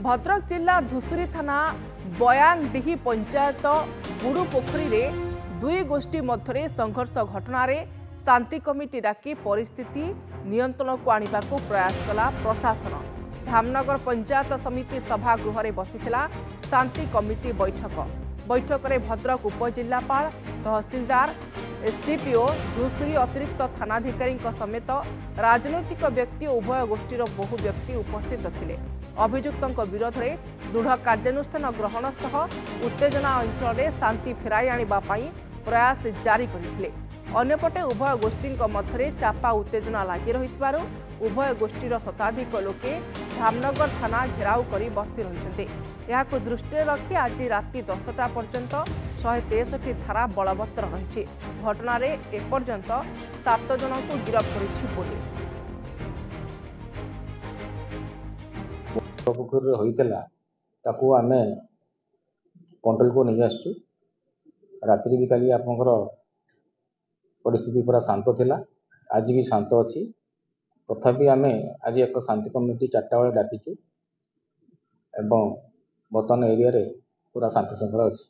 भद्रक जिला धुसुरी थाना बयानडीही पंचायत बुड़ू पोखरी रे दुई गोष्ठी मध्य संघर्ष घटना शांति कमिटी डाकी परिस्थिति नियंत्रण को आने को प्रयास कला प्रशासन। धामनगर पंचायत समिति सभागृह में बसीथिला शांति कमिटी बैठक में भद्रक उपजिलापाल तहसीलदार एसडीपीओ धुसुरी अतिरिक्त थानाधिकारी समेत राजनैतिक व्यक्ति उभय गोष्ठीर बहु व्यक्ति उपस्थित थिले। अभियुक्तों विरोध में दृढ़ कार्यानुष्ठान ग्रहण सह उत्तेजना अंचल में शांति फेराई आनिबा पई प्रयास जारी करथिले। अन्यपटे उभय गोष्ठी मध्य चापा उत्तेजना लगी रही उभय गोष्ठीर शताधिक लोके धामनगर थाना घेराव कर बसी रही। यहां दृष्टि रखी आज राति 10टा पर्यंत 163 धारा बलवत्तर रही। घटना रे एपर्यंत 7 जन को गिरफ्त करिछि पुलिस। पोखरी होइतला ताकू आमे कंट्रोल को नहीं आसछु। रात्रि भी काली आपनकर परिस्थिति पूरा शांत थिला, आज भी शांत अछि। तथापि आमे आज एक शांति कमिटी 4टा बेले डाकिछु एवं बर्तमान एरिया रे पूरा शांति संग्रह अछि।